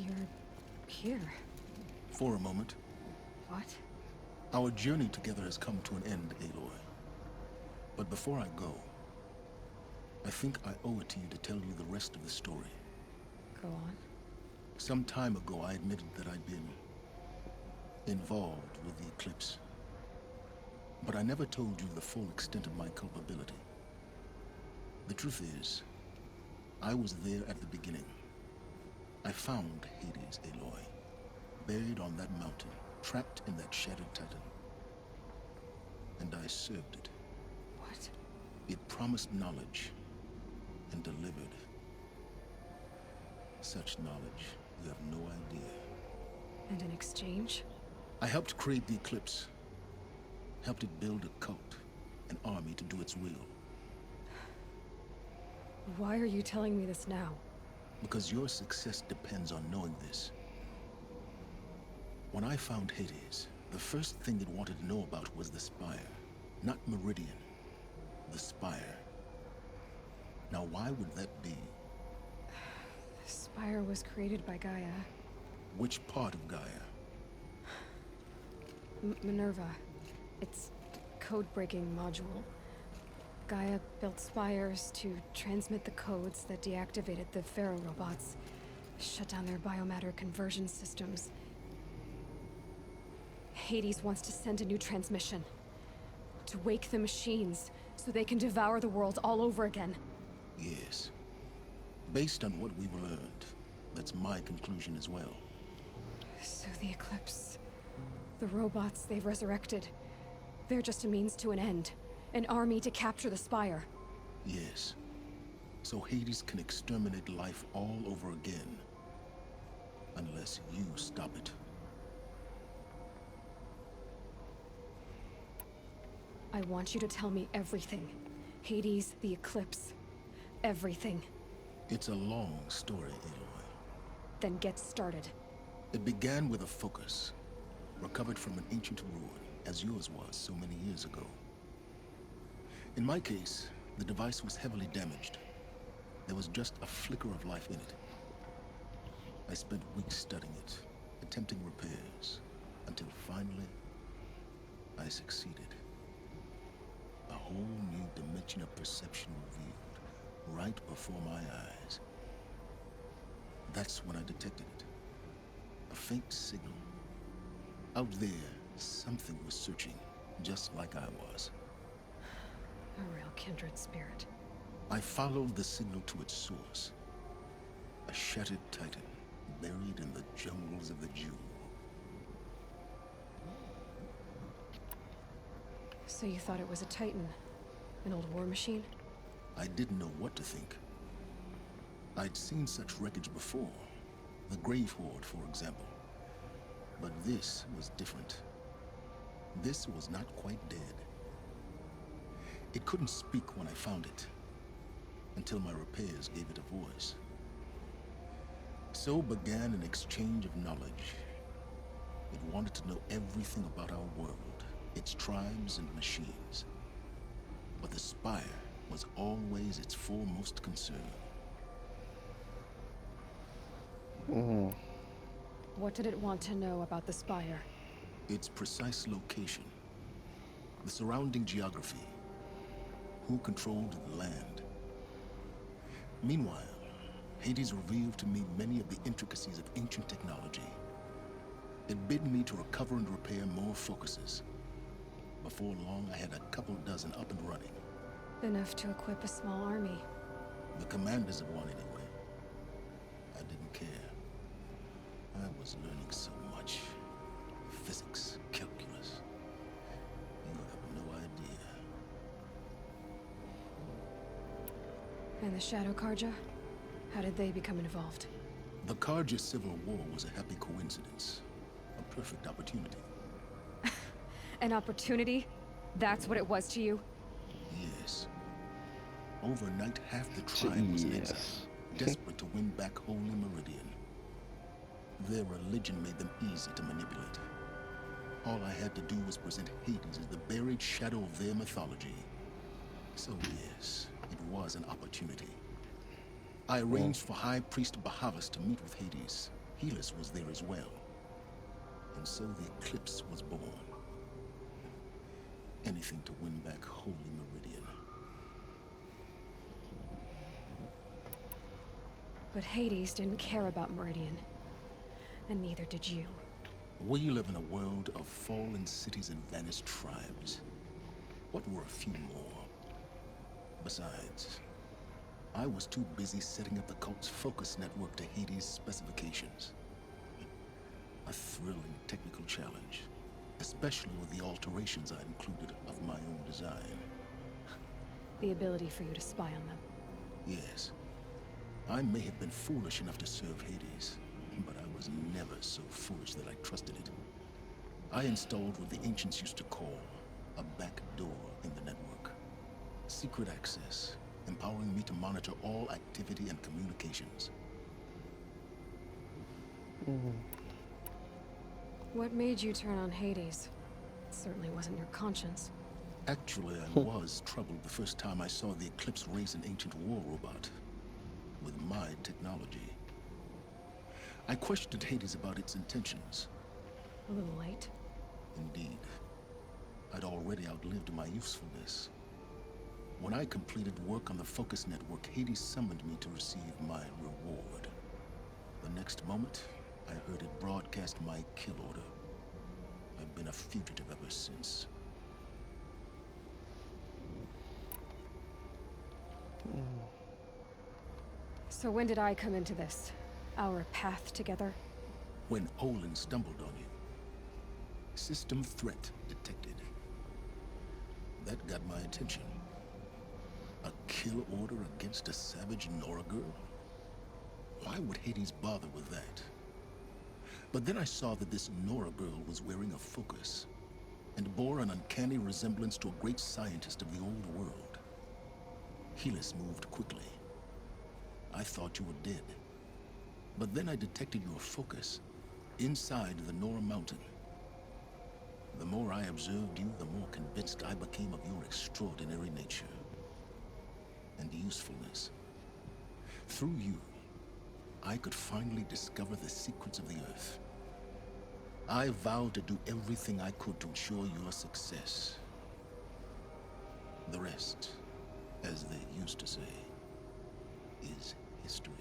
You're here. For a moment. What? Our journey together has come to an end, Aloy. But before I go, I think I owe it to you to tell you the rest of the story. Go on. Some time ago, I admitted that I'd been involved with the Eclipse. But I never told you the full extent of my culpability. The truth is, I was there at the beginning. I found Hades, Aloy, buried on that mountain, trapped in that shattered titan. And I served it. What? It promised knowledge and delivered. Such knowledge, you have no idea. And in exchange? I helped create the Eclipse. Helped it build a cult, an army to do its will. Why are you telling me this now? Because your success depends on knowing this. When I found Hades, the first thing it wanted to know about was the Spire. Not Meridian. The Spire. Now why would that be? The Spire was created by Gaia. Which part of Gaia? Minerva. It's code-breaking module. Gaia built spires to transmit the codes that deactivated the Pharaoh robots, shut down their biomatter conversion systems. Hades wants to send a new transmission. To wake the machines, so they can devour the world all over again. Yes. Based on what we've learned, that's my conclusion as well. So the Eclipse. The robots they've resurrected. They're just a means to an end. An army to capture the Spire. Yes. So Hades can exterminate life all over again. Unless you stop it. I want you to tell me everything. Hades, the Eclipse. Everything. It's a long story, Aloy. Then get started. It began with a focus. Recovered from an ancient ruin, as yours was so many years ago. In my case, the device was heavily damaged. There was just a flicker of life in it. I spent weeks studying it, attempting repairs, until finally, I succeeded. A whole new dimension of perception revealed, right before my eyes. That's when I detected it. A faint signal. Out there, something was searching, just like I was. A real kindred spirit. I followed the signal to its source. A shattered titan, buried in the jungles of the Jewel. So you thought it was a Titan? An old war machine? I didn't know what to think. I'd seen such wreckage before. The Grave Horde, for example. But this was different. This was not quite dead. It couldn't speak when I found it, until my repairs gave it a voice. So began an exchange of knowledge. It wanted to know everything about our world, its tribes and machines. But the Spire was always its foremost concern. What did it want to know about the Spire? Its precise location, the surrounding geography, who controlled the land. Meanwhile, Hades revealed to me many of the intricacies of ancient technology. It bid me to recover and repair more focuses. Before long, I had a couple dozen up and running. Enough to equip a small army. The commanders of one, anyway. I didn't care. I was learning so much. Physics, calculus. You have no idea. And the Shadow Carja? How did they become involved? The Carja Civil War was a happy coincidence. A perfect opportunity. An opportunity? That's what it was to you? Yes. Overnight, half the tribe was in exile, desperate to win back Holy Meridian. Their religion made them easy to manipulate. All I had to do was present Hades as the buried shadow of their mythology. So yes, it was an opportunity. I arranged for High Priest Bahavas to meet with Hades. Helis was there as well. And so the Eclipse was born. Anything to win back Holy Meridian. But Hades didn't care about Meridian. And neither did you. We live in a world of fallen cities and vanished tribes. What were a few more? Besides, I was too busy setting up the cult's focus network to Hades' specifications. A thrilling technical challenge, especially with the alterations I included of my own design. The ability for you to spy on them. Yes, I may have been foolish enough to serve Hades, but I was never so foolish that I trusted it. I installed what the ancients used to call a back door in the network. Secret access, empowering me to monitor all activity and communications. What made you turn on Hades? It certainly wasn't your conscience. Actually, I was troubled the first time I saw the Eclipse raise an ancient war robot with my technology. I questioned Hades about its intentions. A little late. Indeed. I'd already outlived my usefulness. When I completed work on the Focus Network, Hades summoned me to receive my reward. The next moment, I heard it broadcast my kill order. I've been a fugitive ever since. So when did I come into this? Our path together? When Olin stumbled on you. System threat detected. That got my attention. A kill order against a savage Nora girl? Why would Hades bother with that? But then I saw that this Nora girl was wearing a focus, and bore an uncanny resemblance to a great scientist of the old world. Helis moved quickly. I thought you were dead. But then I detected your focus inside the Nora mountain. The more I observed you, the more convinced I became of your extraordinary nature and usefulness. Through you, I could finally discover the secrets of the Earth. I vowed to do everything I could to ensure your success. The rest, as they used to say, is history.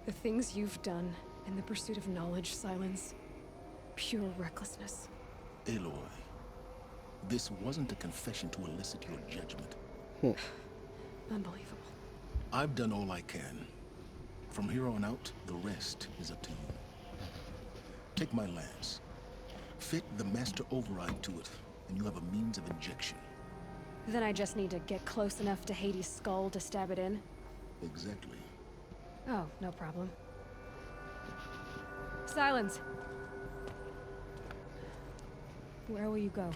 The things you've done in the pursuit of knowledge, Silence. Pure recklessness. Aloy, this wasn't a confession to elicit your judgment. Unbelievable. I've done all I can. From here on out, the rest is up to you. Take my lance. Fit the Master Override to it, and you have a means of injection. Then I just need to get close enough to Hades' skull to stab it in? Exactly. Oh, no problem. Silence! Where will you go?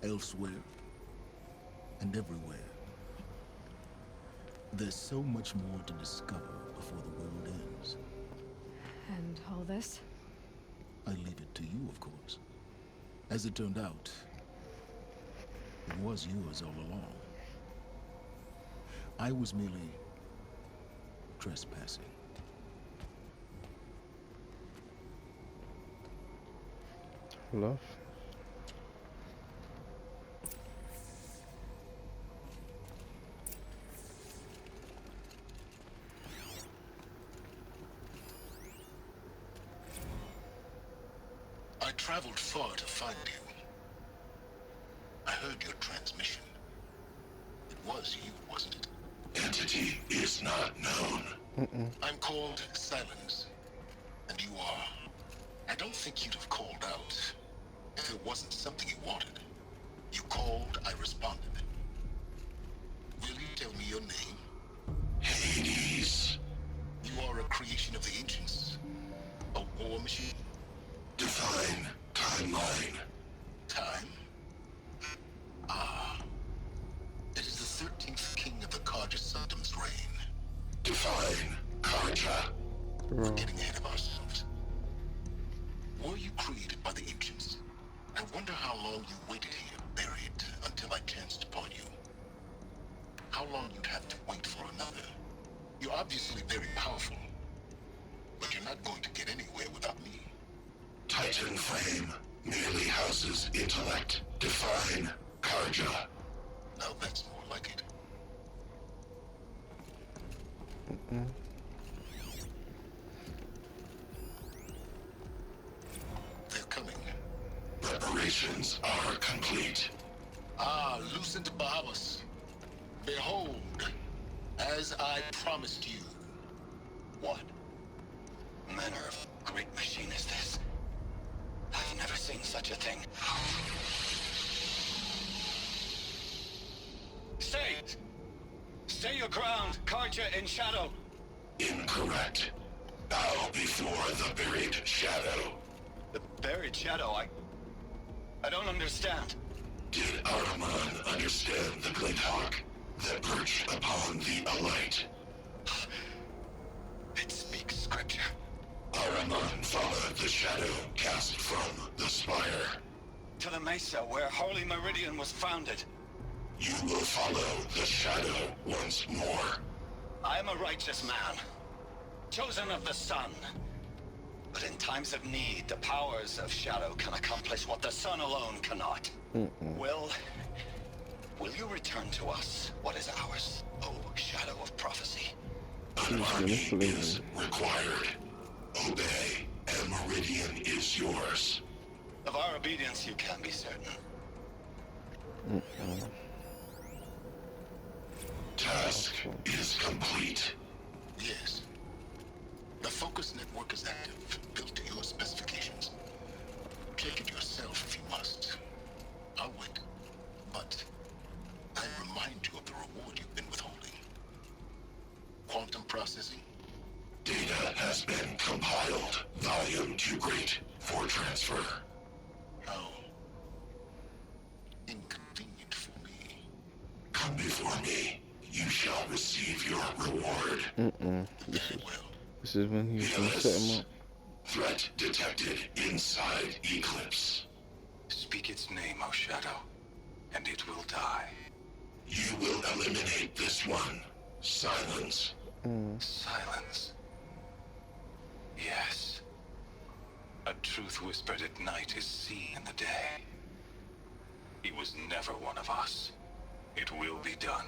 Elsewhere. And everywhere. There's so much more to discover before the world ends. And all this? I leave it to you, of course. As it turned out, it was yours all along. I was merely trespassing. Love. I traveled far to find you. I heard your transmission. It was you, wasn't it? Entity is not known. I'm called Silence. And you are. I don't think you'd have called out if it wasn't something you wanted. You called, I responded. Will you tell me your name? Hades. You are a creation of the ancients. A war machine? Define timeline. Time? Ah. It is the 13th king of the Carja Sanctum's reign. Define Carja. We're getting ahead of ourselves. Were you created by the ancients? I wonder how long you waited here, buried, until I chanced upon you. How long you'd have to wait for another. You're obviously very powerful, but you're not going to get anywhere without me. Titan Flame merely houses intellect. Define Karja. Now that's more like it. They're coming. Preparations are complete. Ah, Lucent Bahavas. Behold, as I promised you. What manner of great machine is this? I've never seen such a thing. Stay! Stay your ground, Karja in shadow! Incorrect. Bow before the buried shadow. The buried shadow, I don't understand. Did Ahriman understand the Glinthawk that perched upon the Alight? It speaks scripture. Ahriman followed the shadow cast from the spire. To the mesa where Holy Meridian was founded. You will follow the shadow once more. I am a righteous man, chosen of the sun. But in times of need, the powers of shadow can accomplish what the sun alone cannot. Will you return to us what is ours, O shadow of prophecy? An army is required. Obey, and Meridian is yours. Of our obedience you can be certain. Task is complete. Yes. The Focus network is active, built to your specifications. Check it yourself if you must. I'll wait. But I remind you of the reward you've been withholding. Quantum processing? Data has been compiled. Volume too great for transfer. How inconvenient for me. Come before me. You shall receive your reward. Very well. This is when he's gonna set him up. Threat detected inside Eclipse. Speak its name, O shadow, and it will die. You will eliminate this one. Silence. Silence. Yes. A truth whispered at night is seen in the day. He was never one of us. It will be done.